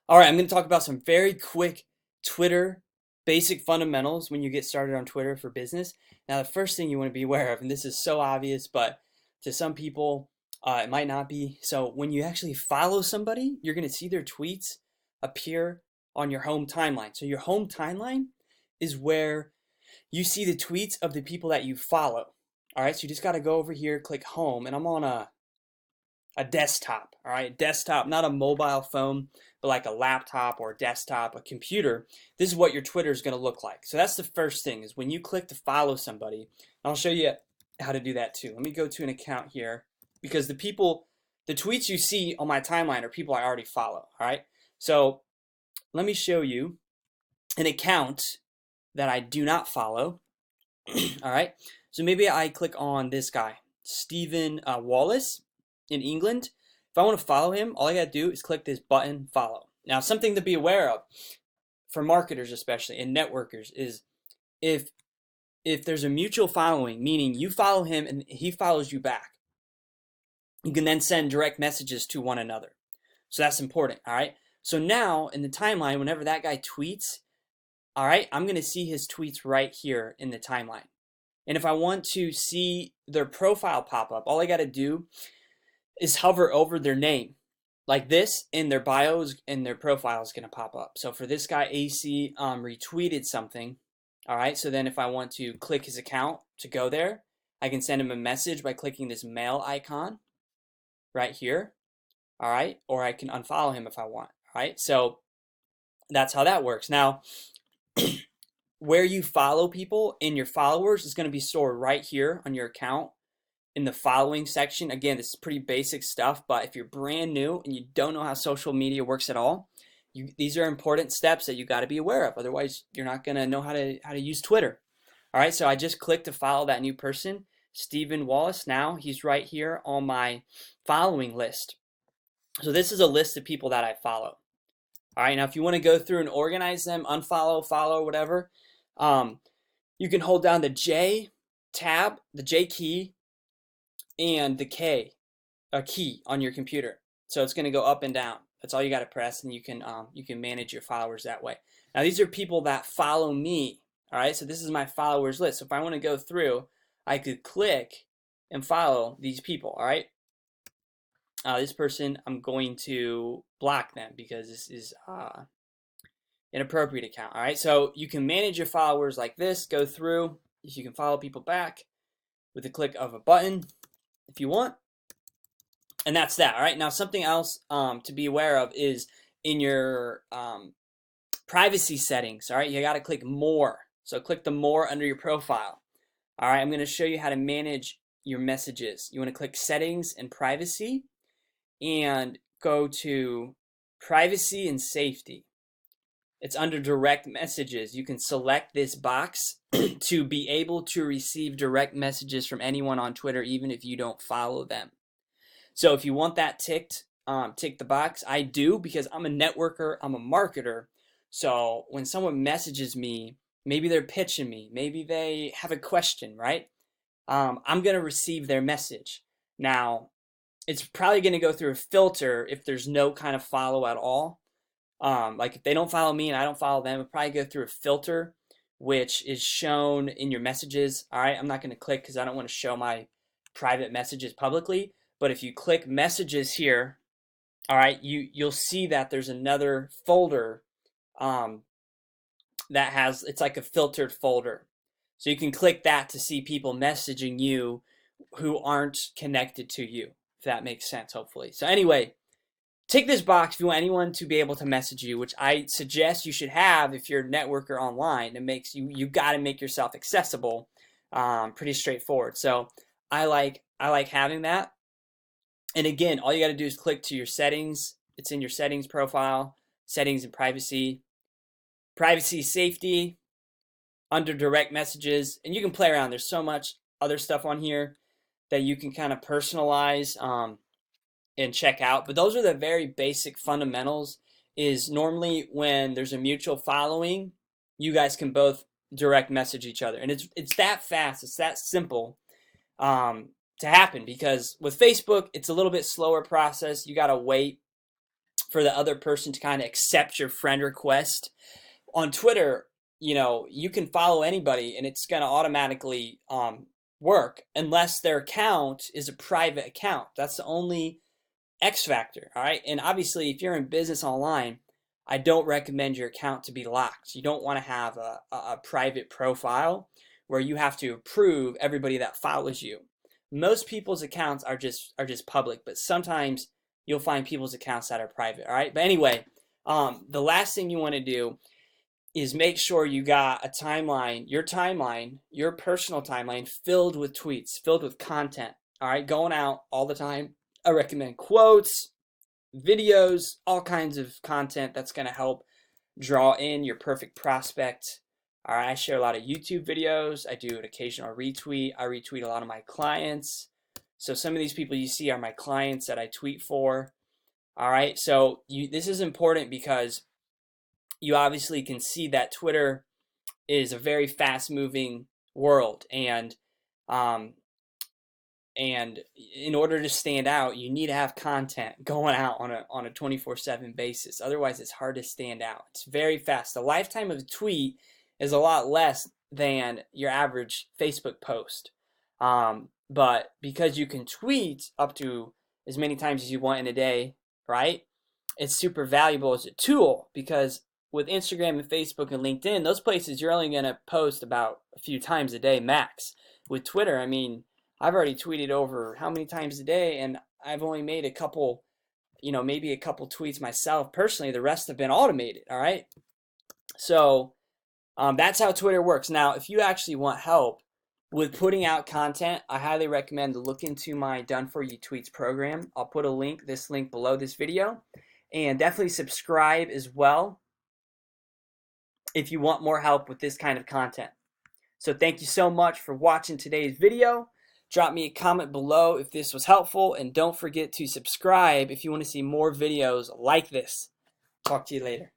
All right, I'm going to talk about some very quick Twitter basic fundamentals when you get started on Twitter for business. Now, the first thing you want to be aware of, and this is so obvious, but to some people, it might not be. So, when you actually follow somebody, you're going to see their tweets appear on your home timeline. So, your home timeline is where you see the tweets of the people that you follow. All right, so you just got to go over here, click home, and I'm on a desktop, all right? Desktop, not a mobile phone, but like a laptop or a desktop, a computer. This is what your Twitter is going to look like. So that's the first thing is when you click to follow somebody, I'll show you how to do that too. Let me go to an account here because the tweets you see on my timeline are people I already follow, all right? So let me show you an account that I do not follow, all right? So maybe I click on this guy, Stephen Wallace in England. If I want to follow him, all I got to do is click this button, follow. Now, something to be aware of for marketers especially and networkers is if there's a mutual following, meaning you follow him and he follows you back, you can then send direct messages to one another. So that's important, all right? So now in the timeline, whenever that guy tweets, all right, I'm going to see his tweets right here in the timeline. And if I want to see their profile pop up, all I got to do is hover over their name like this, and their bios and their profile is going to pop up. So for this guy, AC retweeted something. All right, so then if I want to click his account to go there, I can send him a message by clicking this mail icon right here. All right, or I can unfollow him if I want. All right, so that's how that works. Now, where you follow people in your followers is going to be stored right here on your account in the following section. Again, this is pretty basic stuff, but if you're brand new and you don't know how social media works at all, these are important steps that you got to be aware of. Otherwise, you're not going to know how to use Twitter. All right, so I just clicked to follow that new person, Stephen Wallace. Now he's right here on my following list. So this is a list of people that I follow. All right, now if you want to go through and organize them, unfollow, follow, whatever, you can hold down the J tab, the J key, and the K, a key on your computer. So it's going to go up and down. That's all you got to press, and you can manage your followers that way. Now these are people that follow me. All right, so this is my followers list. So if I want to go through, I could click and follow these people. All right, this person, I'm going to block them because this is inappropriate account. All right, so you can manage your followers like this. Go through. You can follow people back with the click of a button if you want. And that's that. All right, now something else to be aware of is in your privacy settings. All right, you got to click more. So click the more under your profile. All right, I'm going to show you how to manage your messages. You want to click settings and privacy and go to privacy and safety. It's under direct messages. You can select this box to be able to receive direct messages from anyone on Twitter, even if you don't follow them. So if you want that ticked, tick the box. I do because I'm a networker, I'm a marketer. So when someone messages me, maybe they're pitching me, maybe they have a question, right? I'm going to receive their message. Now, it's probably going to go through a filter if there's no kind of follow at all. Like if they don't follow me and I don't follow them, it'll probably go through a filter, which is shown in your messages. All right, I'm not going to click because I don't want to show my private messages publicly. But if you click messages here, all right, you'll see that there's another folder that has, it's like a filtered folder. So you can click that to see people messaging you who aren't connected to you, if that makes sense, hopefully. So anyway, tick this box if you want anyone to be able to message you, which I suggest you should have if you're a networker online. It makes you got to make yourself accessible. Pretty straightforward. So I like having that. And again, all you got to do is click to your settings. It's in your settings profile, settings and privacy, privacy, safety, under direct messages, and you can play around. There's so much other stuff on here that you can kind of personalize and check out. But those are the very basic fundamentals. Is normally when there's a mutual following, you guys can both direct message each other, and it's that fast, it's that simple to happen. Because with Facebook, it's a little bit slower process. You got to wait for the other person to kind of accept your friend request. On Twitter, you can follow anybody and it's going to automatically work unless their account is a private account. That's the only X factor. All right. And obviously, if you're in business online, I don't recommend your account to be locked. You don't want to have a private profile where you have to approve everybody that follows you. Most people's accounts are just public, but sometimes you'll find people's accounts that are private. All right. But anyway, the last thing you want to do is make sure you got a timeline, your personal timeline filled with tweets, filled with content. All right. Going out all the time. I recommend quotes, videos, all kinds of content that's going to help draw in your perfect prospect. All right, I share a lot of YouTube videos. I do an occasional retweet. I retweet a lot of my clients. So some of these people you see are my clients that I tweet for. All right, so this is important because you obviously can see that Twitter is a very fast-moving world, and in order to stand out, you need to have content going out on a 24/7 basis. Otherwise, it's hard to stand out. It's very fast. The lifetime of a tweet is a lot less than your average Facebook post. But because you can tweet up to as many times as you want in a day, right? It's super valuable as a tool because with Instagram and Facebook and LinkedIn, those places you're only going to post about a few times a day max. With Twitter, I mean, I've already tweeted over how many times a day, and I've only made a couple, maybe a couple tweets myself personally. The rest have been automated, all right? So that's how Twitter works. Now, if you actually want help with putting out content, I highly recommend to look into my Done For You Tweets program. I'll put this link below this video, and definitely subscribe as well if you want more help with this kind of content. So thank you so much for watching today's video. Drop me a comment below if this was helpful, and don't forget to subscribe if you want to see more videos like this. Talk to you later.